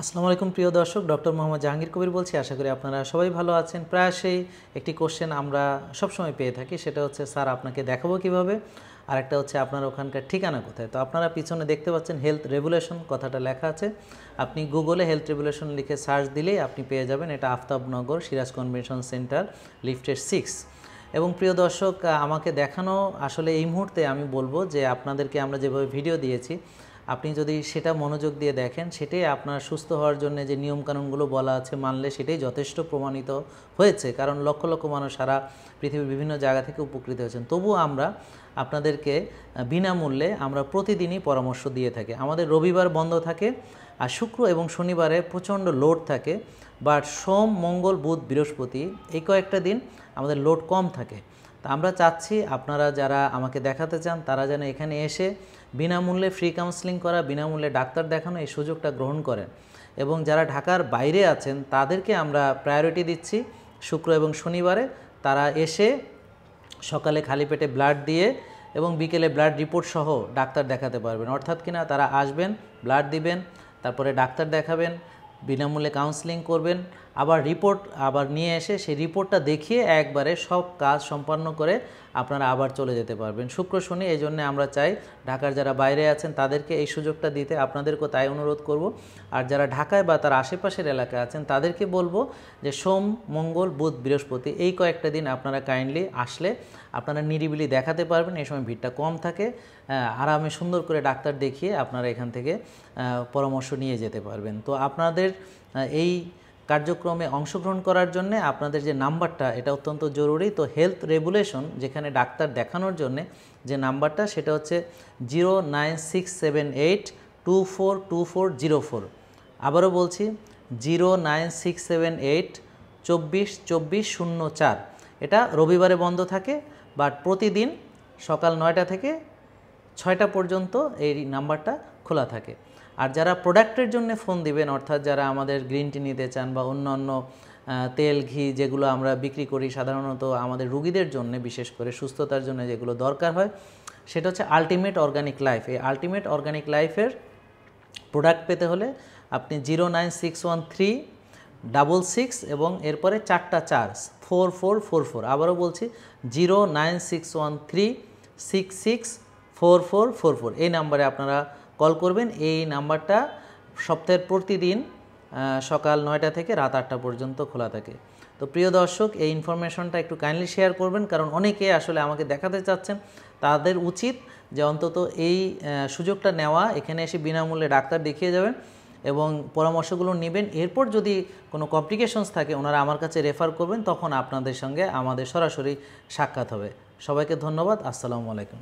আসসালামু আলাইকুম প্রিয় দর্শক, ডক্টর মোহাম্মদ জাহাঙ্গীর কবির বলছি। আশা করি আপনারা সবাই ভালো আছেন। প্রায়শই একটি কোশ্চেন আমরা সবসময় পেয়ে থাকি, সেটা হচ্ছে স্যার আপনাকে দেখাবো কিভাবে, আর একটা হচ্ছে আপনার ওখানকার ঠিকানা কোথায়। তো আপনারা পিছনে দেখতে পাচ্ছেন হেলথ রেগুলেশন কথাটা লেখা আছে। আপনি গুগলে হেলথ রেগুলেশন লিখে সার্চ দিলেই আপনি পেয়ে যাবেন। এটা আফতাবনগর সিরাজ কনভেনশন সেন্টার, লিফটের 6। এবং প্রিয় দর্শক, আমাকে দেখানো আসলে এই মুহূর্তে আমি বলবো যে আপনাদেরকে আমরা যেভাবে ভিডিও দিয়েছি, আপনি যদি সেটা মনোযোগ দিয়ে দেখেন, সেটাই আপনার সুস্থ হওয়ার জন্য যে নিয়মকানুনগুলো বলা আছে মানলে সেটাই যথেষ্ট প্রমাণিত হয়েছে। কারণ লক্ষ লক্ষ মানুষ সারা পৃথিবীর বিভিন্ন জায়গা থেকে উপকৃত হয়েছেন। তবুও আমরা আপনাদেরকে বিনামূল্যে আমরা প্রতিদিনই পরামর্শ দিয়ে থাকি। আমাদের রবিবার বন্ধ থাকে, আর শুক্র এবং শনিবারে প্রচণ্ড লোড থাকে, বাট সোম, মঙ্গল, বুধ, বৃহস্পতি এই কয়েকটা দিন আমাদের লোড কম থাকে। তা আমরা চাচ্ছি আপনারা যারা আমাকে দেখাতে চান তারা যেন এখানে এসে বিনামূল্যে ফ্রি কাউন্সেলিং করা, বিনামূল্যে ডাক্তার দেখানো এই সুযোগটা গ্রহণ করেন। এবং যারা ঢাকার বাইরে আছেন তাদেরকে আমরা প্রায়োরিটি দিচ্ছি শুক্র এবং শনিবারে। তারা এসে সকালে খালি পেটে ব্লাড দিয়ে এবং বিকেলে ব্লাড রিপোর্ট সহ ডাক্তার দেখাতে পারবেন। অর্থাৎ কিনা তারা আসবেন, ব্লাড দিবেন, তারপরে ডাক্তার দেখাবেন, বিনামূল্যে কাউন্সেলিং করবেন, আবার রিপোর্ট নিয়ে এসে সেই রিপোর্টটা দেখিয়ে একবারে সব কাজ সম্পন্ন করে আপনারা আবার চলে যেতে পারবেন শুক্র শনি। এই জন্য আমরা চাই ঢাকার যারা বাইরে আছেন তাদেরকে এই সুযোগটা দিতে, আপনাদেরকেও তাই অনুরোধ করব। আর যারা ঢাকায় বা তার আশেপাশের এলাকায় আছেন তাদেরকে বলবো যে সোম, মঙ্গল, বুধ, বৃহস্পতি এই কয়েকটা দিন আপনারা কাইন্ডলি আসলে আপনারা নিরিবিলি দেখাতে পারবেন। এই সময় ভিড়টা কম থাকে, আরামে সুন্দর করে ডাক্তার দেখিয়ে আপনারা এখান থেকে পরামর্শ নিয়ে যেতে পারবেন। তো আপনাদের এই কার্যক্রমে অংশগ্রহণ করার জন্য আপনাদের যে নাম্বারটা, এটা অত্যন্ত জরুরি। তো হেলথ রেগুলেশন যেখানে ডাক্তার দেখানোর জন্য যে নাম্বারটা, সেটা হচ্ছে 09678242404। আবারও বলছি 09678242404। এটা রবিবারে বন্ধ থাকে, বাট প্রতিদিন সকাল 9টা থেকে 6টা পর্যন্ত এই নাম্বারটা খোলা থাকে। আর যারা প্রোডাক্টের জন্য ফোন দিবেন, অর্থাৎ যারা আমাদের গ্রিন টি নিতে চান বা অন্যান্য তেল, ঘি যেগুলো আমরা বিক্রি করি সাধারণত আমাদের রুগীদের জন্য, বিশেষ করে সুস্থতার জন্য যেগুলো দরকার হয়, সেটা হচ্ছে আলটিমেট অর্গানিক লাইফ। এই আলটিমেট অর্গানিক লাইফের প্রোডাক্ট পেতে হলে আপনি 0961366 এবং এরপরে 4টা 4 4444। আবারও বলছি 09613664444 এই নাম্বারে আপনারা কল করবেন। এই নাম্বারটা সপ্তাহের প্রতিদিন সকাল 9টা থেকে রাত 8টা পর্যন্ত খোলা থাকে। তো প্রিয় দর্শক, এই ইনফরমেশনটা একটু কাইন্ডলি শেয়ার করবেন, কারণ অনেকে আসলে আমাকে দেখাতে চাচ্ছেন। তাদের উচিত যে অন্তত এই সুযোগটা নেওয়া, এখানে এসে বিনামূল্যে ডাক্তার দেখিয়ে যাবেন এবং পরামর্শগুলো নেবেন। এরপর যদি কোনো কমপ্লিকেশনস থাকে ওনারা আমার কাছে রেফার করবেন, তখন আপনাদের সঙ্গে আমাদের সরাসরি সাক্ষাৎ হবে। সবাইকে ধন্যবাদ। আসসালামু আলাইকুম।